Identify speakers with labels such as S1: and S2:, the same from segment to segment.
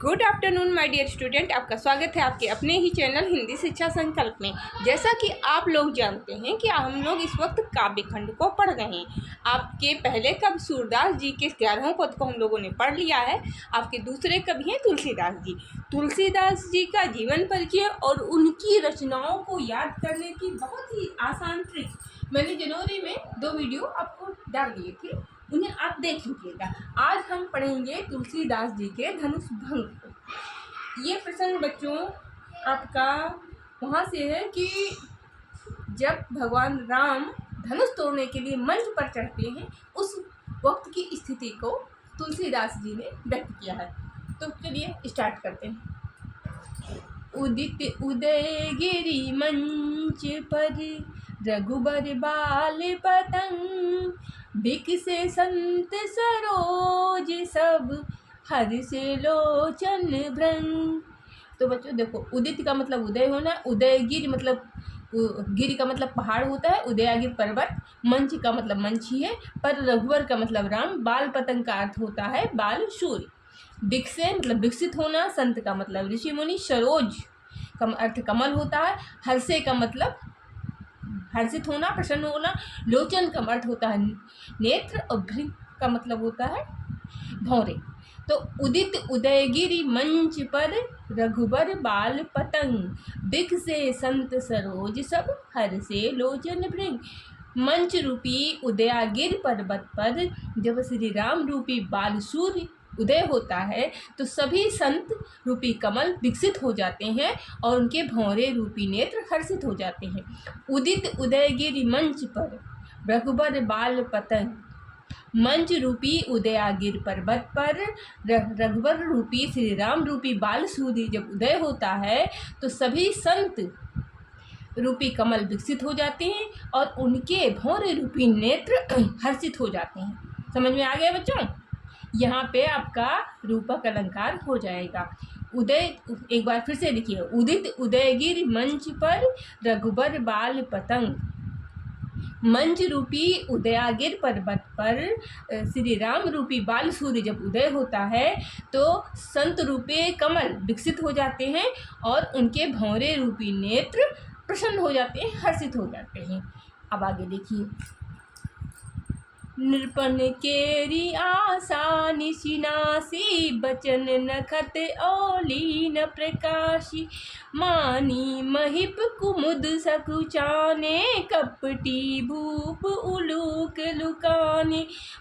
S1: Good afternoon my dear student, आपका स्वागत है आपके अपने ही चैनल हिंदी शिक्षा संकल्प में। जैसा कि आप लोग जानते हैं कि हम लोग इस वक्त काव्य खंड को पढ़ रहे हैं। आपके पहले कवि सूरदास जी के 11वें पद को हम लोगों ने पढ़ लिया है। आपके दूसरे कवि हैं तुलसीदास जी। तुलसीदास जी का जीवन परिचय और उनकी रचनाओं को याद करने की बहुत ही आसान ट्रिक मैंने जनवरी में 2 वीडियो आपको डाल दिए थे, उन्हें आप देख लीजिएगा। आज हम पढ़ेंगे तुलसीदास जी के धनुष भंग को। ये प्रसंग बच्चों आपका वहाँ से है कि जब भगवान राम धनुष तोड़ने के लिए मंच पर चढ़ते हैं, उस वक्त की स्थिति को तुलसीदास जी ने व्यक्त किया है। तो चलिए स्टार्ट करते हैं। उदित उदय गिरी मंच पर रघुबर बाल पतंग, बिकसे संत सरोज सब हर्ष लोचन भ्रंग। तो बच्चों देखो, उदित का मतलब उदय होना, उदयगिरि मतलब गिरि का मतलब पहाड़ होता है, उदयगिरि पर्वत, मंच का मतलब मंच ही है, पर रघुवर का मतलब राम, बाल पतंग का अर्थ होता है बाल सूर्य, बिकसे मतलब विकसित होना, संत का मतलब ऋषि मुनि, सरोज का अर्थ कमल होता है, हर्षे का मतलब हर्षित होना, प्रसन्न होना, लोचन का अर्थ होता है नेत्र, और भृंग का मतलब होता है भौरे। तो उदित उदयगिरि मंच पर रघुबर बाल पतंग, बिकसे संत सरोज सब हर्षे लोचन भृंग। मंच रूपी उदयागिर पर्वत पर जब श्री राम रूपी बाल सूर्य उदय होता है तो सभी संत रूपी कमल विकसित हो जाते हैं और उनके भौरे रूपी नेत्र हर्षित हो जाते हैं। उदित उदयगिरि मंच पर रघुबर बाल पतंग, मंच रूपी उदयागिर पर्वत पर रघुबर रूपी श्री राम रूपी बाल सूर्य जब उदय होता है तो सभी संत रूपी कमल विकसित हो जाते हैं और उनके भौरे रूपी नेत्र हर्षित हो जाते हैं। समझ में आ गया बच्चों? यहाँ पे आपका रूपक अलंकार हो जाएगा। उदय, एक बार फिर से लिखिए। उदित उदयगिरि मंच पर रघुबर बाल पतंग, मंच रूपी उदयागिर पर्वत पर श्री राम रूपी बाल सूर्य जब उदय होता है तो संत रूपे कमल विकसित हो जाते हैं और उनके भौरे रूपी नेत्र प्रसन्न हो जाते हैं, हर्षित हो जाते हैं। अब आगे देखिए। नृपन केरी आशा निशिनासी, बचन नखत औलीन प्रकाशी, मानी महिप कुमुद सकुचाने, कपटी भूप उलूक लुकाने,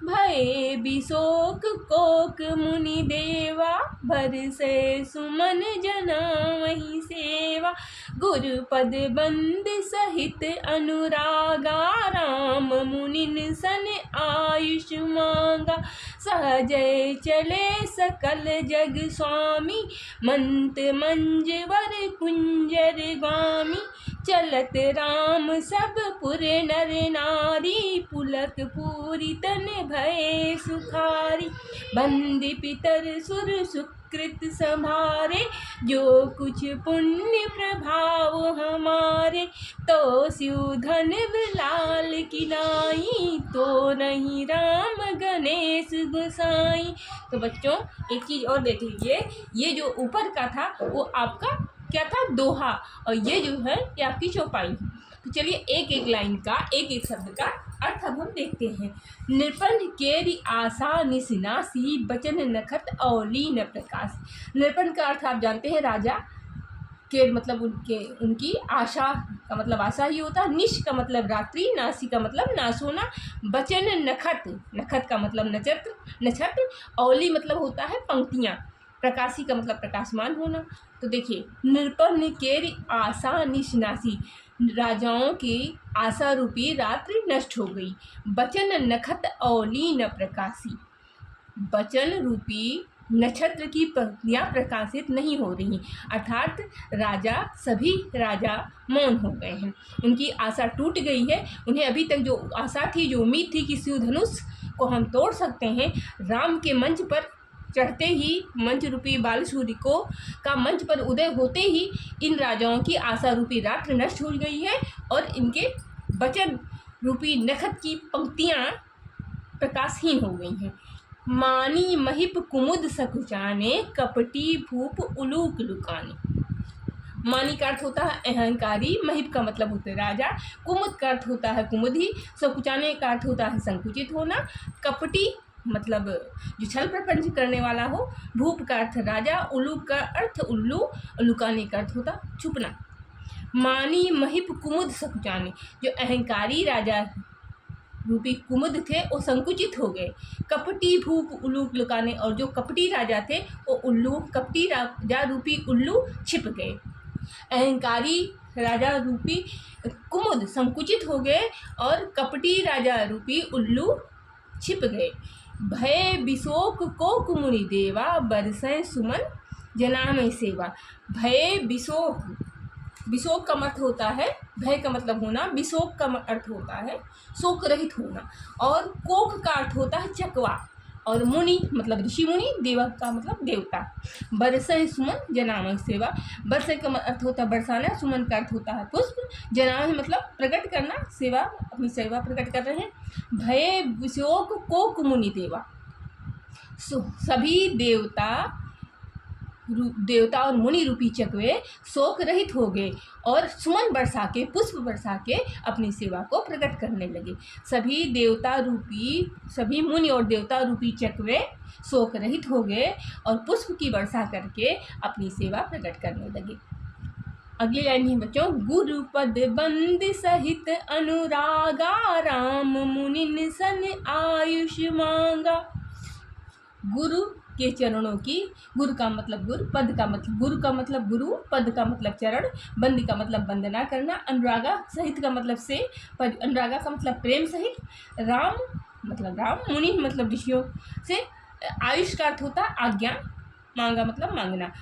S1: भय बिशोक कोक मुनि देवा, भरसे सुमन जना वही सेवा, गुरुपद बंद सहित अनुरागा, राम मुनिन सन आयुष मांगा, सहजय चले सकल जग स्वामी, मंत मंजवर कुंजर गामी, चलत राम सब पुर नर नारी, पुलक पूरी तन भय सुखारी, बंदी पितर सुर सुकृत संभारे, जो कुछ पुण्य प्रभाव हमारे, तो शिवधन बिलाल की नाई, तो नहीं राम गणेश गोसाई। तो बच्चों एक चीज़ और देख लीजिए, ये जो ऊपर का था वो आपका क्या था, दोहा, और ये जो है ये आपकी चौपाई है। तो चलिए एक एक लाइन का, एक एक शब्द का अर्थ अब हम देखते हैं। नृपन केरी आशा निशिनासी, बचन नखत औलीन प्रकाश। नृपन का अर्थ आप जानते हैं राजा, के मतलब उनकी आशा का मतलब आशा ही होता है, निश का मतलब रात्रि, नासी का मतलब ना सोना, बचन नखत, नखत का मतलब नक्षत्र, नक्षत्र, औली मतलब होता है पंक्तियाँ, प्रकाशी का मतलब प्रकाशमान होना। तो देखिए, नृपन केरी आशा निशनासी, राजाओं की आशा रूपी रात्रि नष्ट हो गई, बचन नखत औली न प्रकाशी, बचन रूपी नक्षत्र की पंक्तियाँ प्रकाशित नहीं हो रही, अर्थात सभी राजा मौन हो गए हैं, उनकी आशा टूट गई है। उन्हें अभी तक जो आशा थी, जो उम्मीद थी कि शिव धनुष को हम तोड़ सकते हैं, राम के मंच पर चढ़ते ही, मंच रूपी बाल सूर्य को का मंच पर उदय होते ही इन राजाओं की आशा रूपी रात्रि नष्ट हो गई है और इनके वचन रूपी नखत की पंक्तियाँ प्रकाशहीन हो गई हैं। मानी महिप कुमुद सकुचाने, कपटी भूप उलूक लुकाने। मानी का अर्थ होता है अहंकारी, महिप का मतलब होता है राजा, कुमुद का अर्थ होता है कुमुदी, सकुचाने का अर्थ होता है संकुचित होना, कपटी मतलब जो छल प्रपंच करने वाला हो, भूप का अर्थ राजा, उलूक का अर्थ उल्लू, लुकाने का अर्थ होता छुपना। मानी महिप कुमुद सकुचाने, जो अहंकारी राजा रूपी कुमुद थे वो संकुचित हो गए। कपटी भूप उल्लू लुकाने, और जो कपटी राजा थे वो उल्लू, कपटी राजा रूपी उल्लू छिप गए। अहंकारी राजा रूपी कुमुद संकुचित हो गए और कपटी राजा रूपी उल्लू छिप गए। भय बिशोक को कुमुनि देवा, बरसें सुमन जना में सेवा। भय बिशोक, विशोक का अर्थ होता है भय का मतलब होना, विशोक का अर्थ होता है शोक रहित होना, और कोक का अर्थ होता है चकवा, और मुनि मतलब ऋषि मुनि, देवा का मतलब देवता। बरसे सुमन जनाम सेवा, बरसे का अर्थ होता है बरसाना, सुमन का अर्थ होता है पुष्प, जनाम मतलब प्रकट करना, सेवा अपनी सेवा प्रकट कर रहे हैं। भय विशोक कोक मुनि देवा, सभी देवता और मुनि रूपी चकवे शोक रहित हो गए और सुमन बरसा के, पुष्प बरसा के अपनी सेवा को प्रकट करने लगे। सभी मुनि और देवता रूपी चकवे शोक रहित हो गए और पुष्प की वर्षा करके अपनी सेवा प्रकट करने लगे। अगली लाइन है बच्चों, गुरु पद बंद सहित अनुरागा, राम मुनि सन आयुष मांगा। गुरु के चरणों की, गुरु का मतलब गुरु, पद का मतलब गुरु का मतलब गुरु, पद का मतलब चरण, बंदी का मतलब वंदना करना, अनुरागा सहित का मतलब से, अनुरागा का मतलब प्रेम सहित, राम मतलब राम, मुनि मतलब ऋषियों से, आयुष का अर्थ होता आज्ञा, मांगा मतलब मांगना।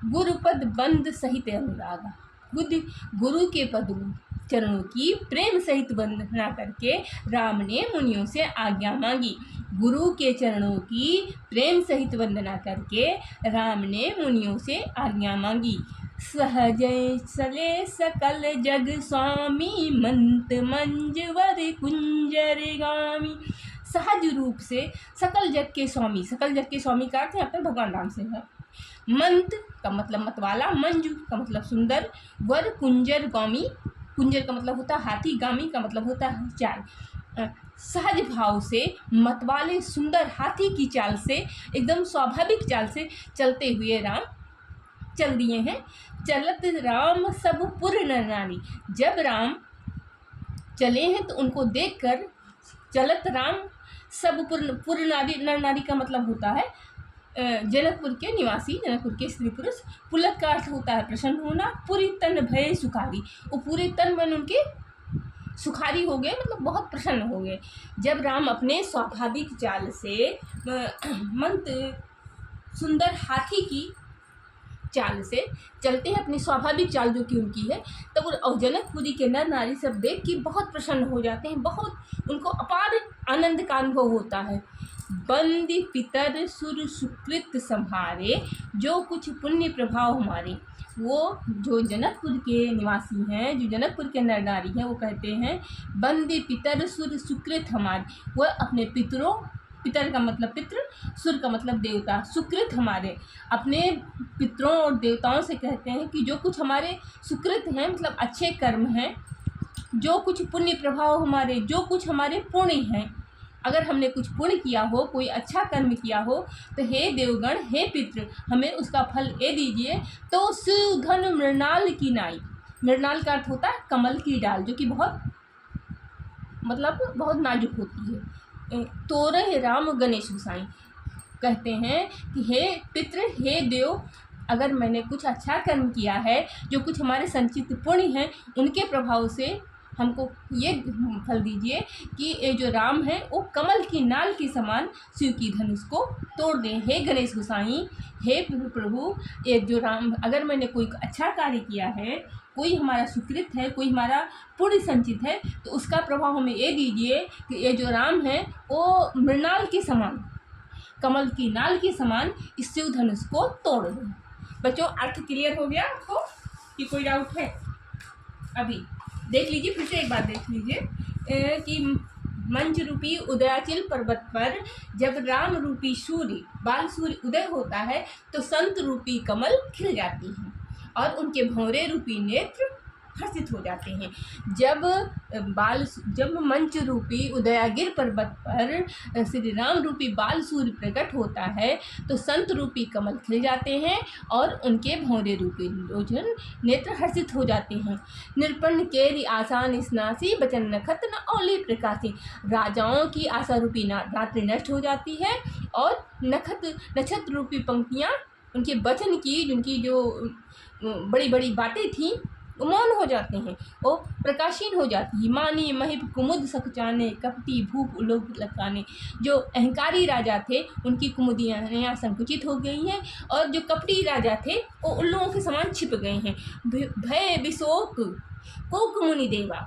S1: गुरु पद बंद सहित अनुरागा, गुरु के पद चरणों की प्रेम सहित वंदना करके राम ने मुनियों से आज्ञा मांगी। गुरु के चरणों की प्रेम सहित वंदना करके राम ने मुनियों से आज्ञा मांगी। सहज चले सकल जग स्वामी, मंत मंजवर कुंजरगामी। सहज रूप से सकल जग के स्वामी, सकल जग के स्वामी का अर्थ यहाँ पर भगवान राम से है। मंत का मतलब मतवाला, मंजू का मतलब सुंदर, वर कुंजर गामी, कुंजर का मतलब होता है हाथी, गामी का मतलब होता है चाल। सहज भाव से मतवाले सुंदर हाथी की चाल से, एकदम स्वाभाविक चाल से चलते हुए राम चल दिए हैं। चलत राम सब पुर नर नारी, जब राम चले हैं तो उनको देखकर चलत राम सब पुर नारी, नर नारी का मतलब होता है जनकपुर के निवासी, जनकपुर के स्त्री पुरुष। पुलक का अर्थ होता है प्रसन्न होना, पूरी तन भय सुखारी, वो पूरे तन मन उनके सुखारी हो गए, मतलब बहुत प्रसन्न हो गए। जब राम अपने स्वाभाविक चाल से मंत सुंदर हाथी की चाल से चलते हैं, अपनी स्वाभाविक चाल जो कि उनकी है, तब और जनकपुरी के नर नारी सब देख के बहुत प्रसन्न हो जाते हैं, बहुत उनको अपार आनंद का अनुभव होता है। बंदी पितर सुर सुकृत संहारे, जो कुछ पुण्य प्रभाव हमारे। वो जो जनकपुर के निवासी हैं, जो जनकपुर के नर नारी हैं, वो कहते हैं बंदी पितर सुर सुकृत हमारे, वह अपने पितरों, पितर का मतलब पितृ, सुर का मतलब देवता, सुकृत हमारे, अपने पितरों और देवताओं से कहते हैं कि जो कुछ हमारे सुकृत हैं, मतलब अच्छे कर्म हैं, जो कुछ पुण्य प्रभाव हमारे, जो कुछ हमारे पुण्य हैं, अगर हमने कुछ पुण्य किया हो, कोई अच्छा कर्म किया हो, तो हे देवगण, हे पितृ, हमें उसका फल दे दीजिए। तो सुधन मृणाल की नाई, मृणाल का अर्थ होता है कमल की डाल, जो कि बहुत बहुत नाजुक होती है। तोरह राम गणेश गोसाई, कहते हैं कि हे पितृ, हे देव, अगर मैंने कुछ अच्छा कर्म किया है, जो कुछ हमारे संचित पुण्य हैं, उनके प्रभाव से हमको ये फल दीजिए कि ये जो राम है वो कमल की नाल के समान शिव की धनुष को तोड़ दें। हे गणेश गोसाई, हे प्रभु, ये जो राम, अगर मैंने कोई अच्छा कार्य किया है, कोई हमारा सुकृत है, कोई हमारा पुण्य संचित है, तो उसका प्रभाव हमें ये दीजिए कि ये जो राम है वो मृणाल के समान, कमल की नाल के समान इस शिव धनुष को तोड़ दें। बच्चों, अर्थ क्लियर हो गया आपको कि कोई डाउट है? अभी देख लीजिए, फिर से एक बार देख लीजिए कि मंच रूपी उदयाचल पर्वत पर जब राम रूपी सूर्य बाल सूर्य उदय होता है तो संत रूपी कमल खिल जाती है और उनके भंवरे रूपी नेत्र हर्षित हो जाते हैं। जब मंच रूपी उदयागिर पर्वत पर श्री राम रूपी बाल सूर्य प्रकट होता है तो संत रूपी कमल खिल जाते हैं और उनके भंवरे रूपी लोचन नेत्र हर्षित हो जाते हैं। निरपन केरी आसान स्नासी बचन नखत न औली प्रकाशी, राजाओं की आशा रूपी रात्रि नष्ट हो जाती है और नक्षत्र रूपी पंक्तियाँ उनके वचन की जिनकी जो बड़ी बड़ी बातें थीं वो मौन हो जाते हैं, वो प्रकाशीन हो जाती है। मानी महिप कुमुद सकचाने कपटी भूप लोग लकाने, जो अहंकारी राजा थे उनकी कुमुदियाँ संकुचित हो गई हैं और जो कपटी राजा थे वो उन लोगों के समान छिप गए हैं। भय विशोक कोक मुनि देवा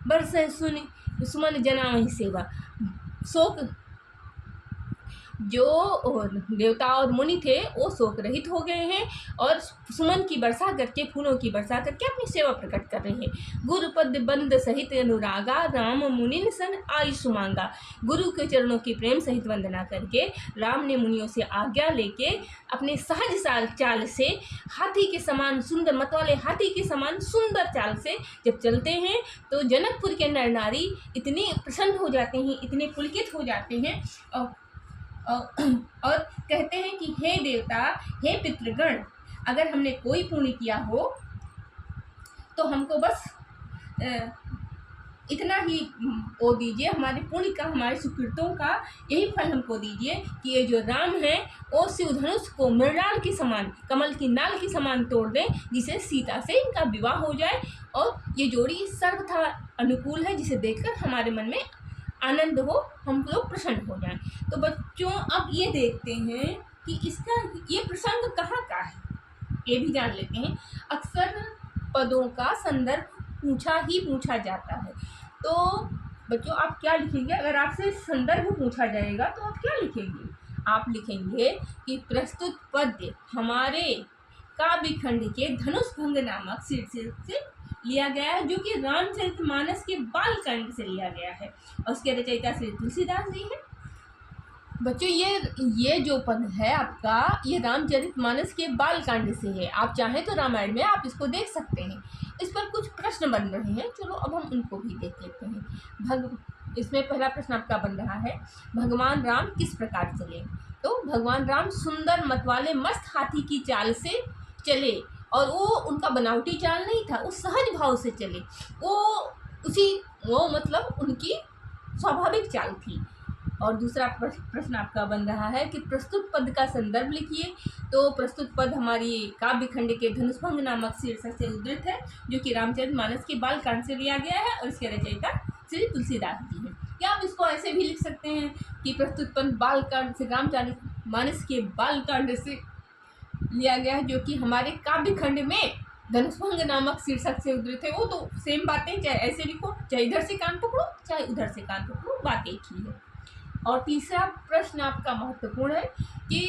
S1: बरस सुन सुमन जना वही सेवा, शोक जो देवता और मुनि थे वो शोक रहित हो गए हैं और सुमन की वर्षा करके फूलों की वर्षा करके अपनी सेवा प्रकट कर रहे हैं। गुरुपद बंद सहित अनुरागा राम मुनिन सन आयुष मांगा, गुरु के चरणों की प्रेम सहित वंदना करके राम ने मुनियों से आज्ञा लेके अपने सहज चाल से हाथी के समान सुंदर मतवाले हाथी के समान सुंदर चाल से जब चलते हैं तो जनकपुर के नर नारी इतने प्रसन्न हो जाते हैं, इतने पुलकित हो जाते हैं और कहते हैं कि हे देवता, हे पितृगण, अगर हमने कोई पुण्य किया हो तो हमको बस इतना ही वो दीजिए, हमारे पुण्य का, हमारे सुकृतों का यही फल हमको दीजिए कि ये जो राम है वो शिवधनुष को मृणाल के समान, कमल की नाल के समान तोड़ दें, जिसे सीता से इनका विवाह हो जाए और ये जोड़ी सर्वथा अनुकूल है, जिसे देखकर हमारे मन में आनंद हो, हम लोग प्रसन्न हो जाएं। तो बच्चों अब ये देखते हैं कि इसका ये प्रसंग कहाँ का है, ये भी जान लेते हैं। अक्सर पदों का संदर्भ पूछा जाता है, तो बच्चों आप क्या लिखेंगे? अगर आपसे संदर्भ पूछा जाएगा तो आप क्या लिखेंगे? आप लिखेंगे कि प्रस्तुत पद्य हमारे काव्यखंड के धनुष भंग नामक शीर्षक से लिया गया है, जो कि रामचरितमानस के बालकांड से लिया गया है और उसके रचयिता श्री तुलसीदास जी हैं। बच्चों ये जो पद है आपका, ये रामचरितमानस के बालकांड से है। आप चाहें तो रामायण में आप इसको देख सकते हैं। इस पर कुछ प्रश्न बन रहे हैं, चलो अब हम उनको भी देख लेते हैं। इसमें पहला प्रश्न आपका बन रहा है, भगवान राम किस प्रकार चले? तो भगवान राम सुंदर मतवाले मस्त हाथी की चाल से चले और वो उनका बनावटी चाल नहीं था, वो सहज भाव से चले, वो मतलब उनकी स्वाभाविक चाल थी। और दूसरा प्रश्न आपका बन रहा है कि प्रस्तुत पद का संदर्भ लिखिए। तो प्रस्तुत पद हमारी काव्यखंड के धनुषभंग नामक शीर्षक से उद्धृत है, जो कि रामचरितमानस के बालकांड से लिया गया है और इसके रचयिता श्री तुलसीदास जी हैं। या आप इसको ऐसे भी लिख सकते हैं कि प्रस्तुत पद बालकांड से रामचरितमानस के बालकांड से लिया गया है, जो कि हमारे काव्यखंड में धनुषभंग नामक शीर्षक से उद्धृत है। वो तो सेम बातें, चाहे ऐसे लिखो, चाहे इधर से कान पकड़ो, चाहे उधर से कान पकड़ो, बात एक ही है। और तीसरा प्रश्न आपका महत्वपूर्ण है कि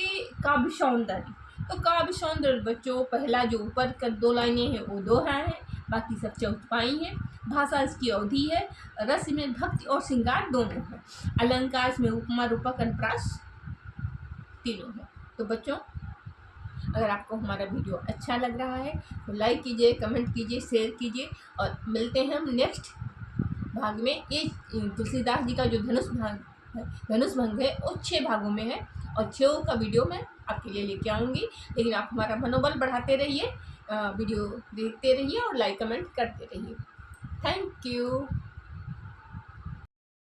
S1: काव्य सौंदर्य। तो काव्य सौंदर्य बच्चों, पहला जो ऊपर का 2 लाइनें हैं वो दोहा है, बाकी सब चौपाई हैं। भाषा इसकी अवधि है, रस में भक्ति और श्रृंगार दोनों है, अलंकार इसमें उपमा रूपक अनुप्रास तीनों है। तो बच्चों अगर आपको हमारा वीडियो अच्छा लग रहा है तो लाइक कीजिए, कमेंट कीजिए, शेयर कीजिए और मिलते हैं हम नेक्स्ट भाग में। ये तुलसीदास जी का जो धनुषभंग है वो 6 भागों में है और 6 का वीडियो मैं आपके लिए लेके आऊँगी। लेकिन आप हमारा मनोबल बढ़ाते रहिए, वीडियो देखते रहिए और लाइक कमेंट करते रहिए। Thank you.